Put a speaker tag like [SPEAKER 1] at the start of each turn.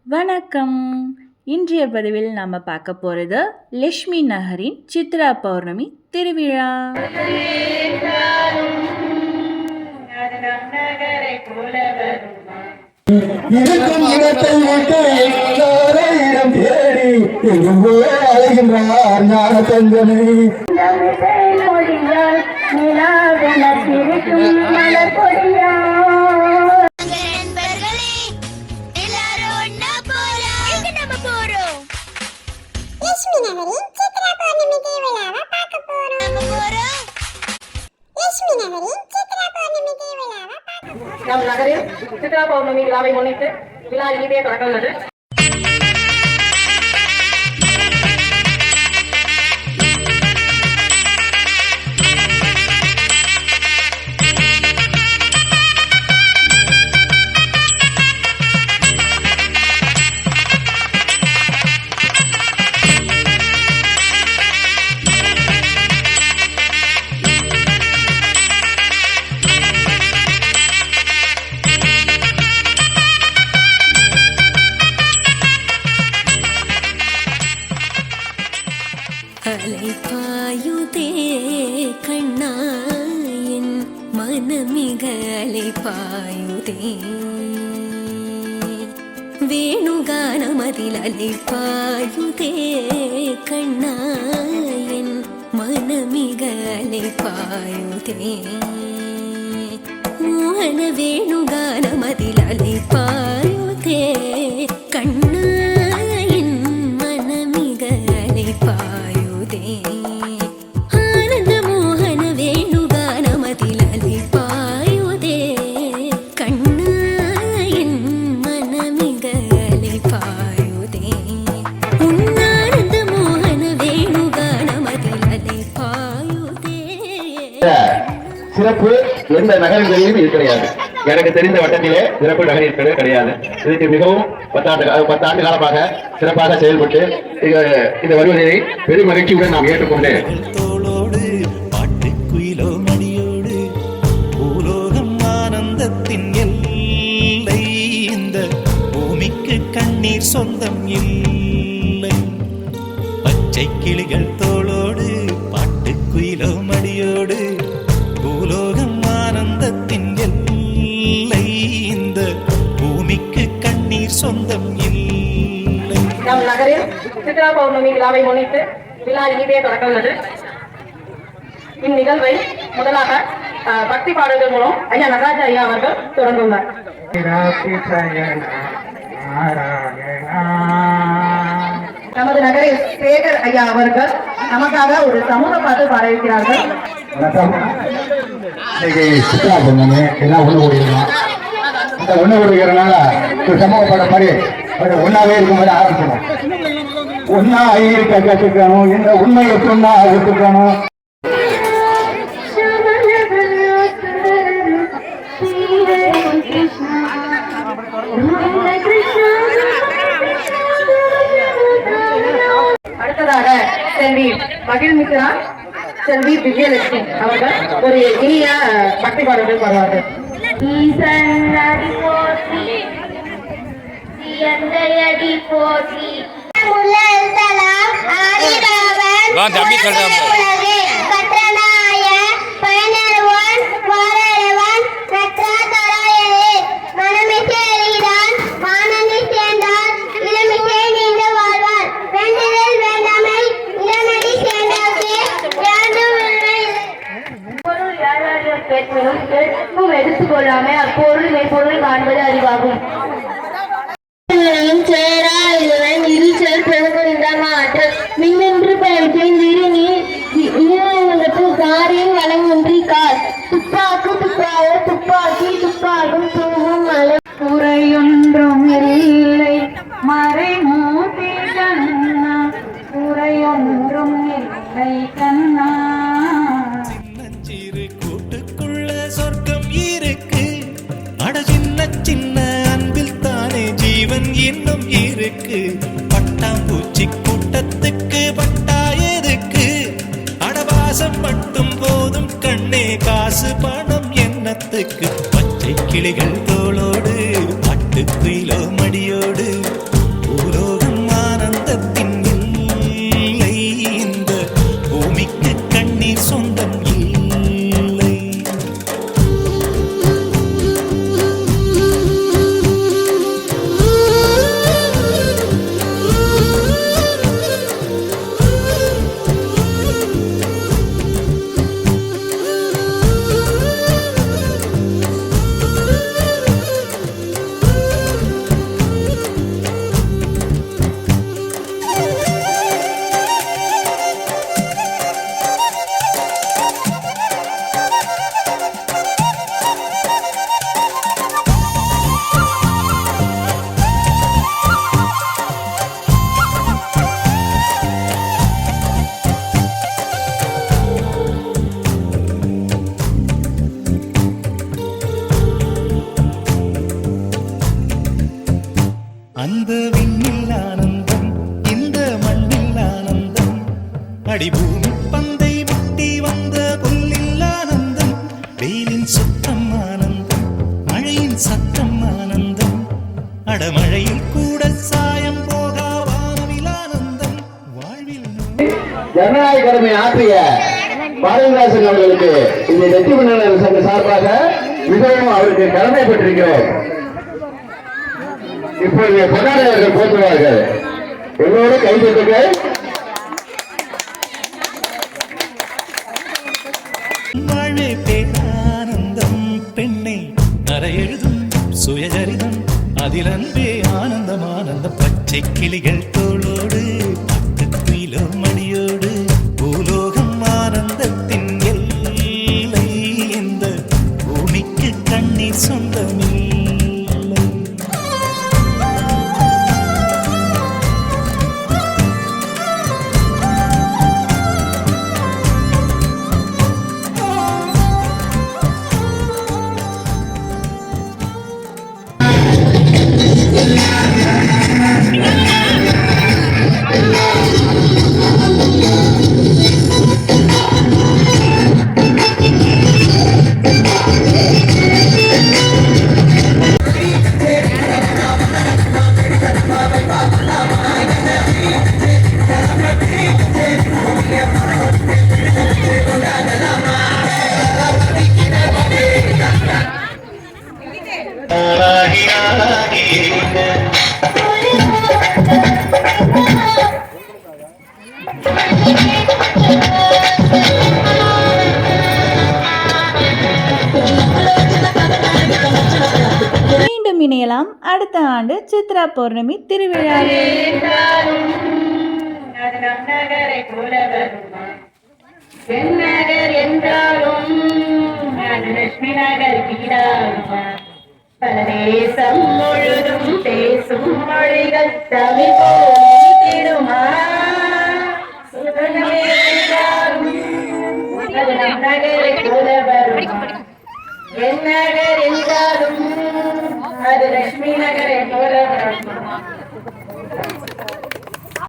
[SPEAKER 1] வணக்கம். இன்றைய பதிவில் நாம் பார்க்க போகிறது லட்சுமி நகரின் சித்ரா பௌர்ணமி திருவிழா.
[SPEAKER 2] நம் நகரில் சித்ரா பௌர்ணமி விழாவை முன்னிட்டு விழா இனிதே தொடங்க உள்ளது.
[SPEAKER 3] அலைப்பாயுதே கண்ணா என் மனமிக அலைப்பாயுதே வேணுகானமதில் அலைப்பாயுதே கண்ணா என் மனமிக அலைப்பாயுதே மோகன வேணுகானமதில் அலைப்பாயுதே கண்ணா என் மனமிக அலைப்பாயுதே ஆனந்த மோகன வேணுகானமதில் அலைப்பாயுதே கண்ணா என் மனமிக அலைப்பாயுதே உன்னானந்த மோகன வேணுகானமதில் அலைப்பாயுதே.
[SPEAKER 4] சிறப்பு எந்த நகரங்களிலும் இது கிடையாது. எனக்கு தெரிந்த வட்டத்திலே சிறப்பு நகர் இருக்கிறது கிடையாது. இதுக்கு மிகவும் 10 ஆண்டு காலமாக சிறப்பாக செயல்பட்டு இந்த வருவதை பெரும் மகிழ்ச்சியுடன் நாம் ஏற்றுக்கொண்டு
[SPEAKER 5] தோளோடு பாட்டுக்குயிலோ மணியோடு பூலோகம் ஆனந்தத்தின் எல்லை இந்த பூமிக்கு கண்ணீர் சொந்தம் இல்லை. பச்சை கிளிகள் தோளோடு பாட்டுக்குயிலோ மணியோடு பூலோகம் ஆனந்தத்தின் எல்லை இந்த பூமிக்கு கண்ணீர் சொந்தம் இல்லை.
[SPEAKER 2] நம் நகரில் சித்ரா பௌர்ணமி விழாவை முன்னிட்டு விழா இனிதே தொடங்க உள்ளது. இந்நிகழ்வை முதலாக பக்தி பாடல்கள் மூலம் ஐயா நடராஜ ஐயா அவர்கள் தொடங்குள்ளார். நமது நகரில் சேகர் ஐயா அவர்கள் நமக்காக ஒரு சமூக பாட்டு பாட இருக்கிறார்கள்.
[SPEAKER 4] சித்ரா பொண்ணு எல்லாம் ஒண்ணு கூடியிருக்கோம். இந்த ஒண்ணு கூடிக்கிறதுனால சமூக படம் மாதிரி ஒன்னாவே இருக்கும் போது ஆரம்பிக்கணும். ஒன்னா இருக்க கற்றுக்கணும். இந்த உண்மையை சொன்னா ஒத்துக்கணும்.
[SPEAKER 2] அடுத்ததாக செல்வி மகிழ்மித்ரா செல்வி விஜயலட்சுமி அவர்கள் ஒரு இனிய பக்தி பாடல்கள் பாடுவார்கள். எடுத்துக்கொள்ளாமல் அப்பொருள் மெய்ப்பொருள் காண்பது அறிவாகும். மின்னென்று பயிற்சியின் காரியம் வளங்குன்றி கார் துப்பாக்கு துப்பாய துப்பாக்கி துப்பாகும் தூவும் மலை குறையொன்றும் இல்லை மறைமூர்த்தி கண்ணா குறையொன்றும் இல்லை கண்ணா.
[SPEAKER 5] சின்னஞ்சிறு கூட்டுக்குள்ள சொர்க்கம் இருக்கு. அட சின்ன சின்ன அன்பில் தானே ஜீவன் இன்னும் இருக்கு. பட்டாம்பூச்சி கூட்டத்துக்கு பட்டா எதுக்கு? அடவாசம் மட்டும் போதும் கண்ணே, காசு பணம் என்னத்துக்கு? பச்சை கிளிகள் தோளோடு பாட்டுக்குயிலோ மடியோடு அந்த விண்ணில் ஆனந்தம் இந்த மண்ணில் ஆனந்தம் அடிபூமி பந்தை முட்டி வந்த புல்லில் ஆனந்தம் வெயிலின் சுத்தம் ஆனந்தம் மழையின் சத்தம் ஆனந்தம் அடமழையில் கூட சாயம் போகா வானவில் ஆனந்தம் வாழ்வில்
[SPEAKER 4] ஜனநாயக கடமை ஆற்றிய பாரதிதாசன் அவர்களுக்கு இந்த வெற்றி மன்னர் சங்க சார்பாக மிகவும் அவருக்கு கடமைப்பட்டிருக்கிறோம். இப்பொழுது கொண்டாடியவர்கள் போற்றுவார்கள். எல்லோரும் கைதட்டுங்கள்.
[SPEAKER 5] வாழ்வே பேரானந்தம் பெண்ணை அறை எழுதும் சுயசரிதம் அதில் அன்பே ஆனந்தம் ஆனந்தம் பச்சை கிளிகள் தோளோடு பத்து கிலோ மணியோடு பூலோகம் ஆனந்தத்தின் எல்லை இந்த பூமிக்கு கண்ணீர் சொந்தமில்லை.
[SPEAKER 1] மீண்டும் இணையலாம் அடுத்த ஆண்டு சித்ரா பௌர்ணமி திருவிழாவில்.
[SPEAKER 2] நகர் என்றாலும் அது லட்சுமி நகர் வீடாகுமா பல தேசம் முழுதும் பேசும் மொழிகள் தமிழ்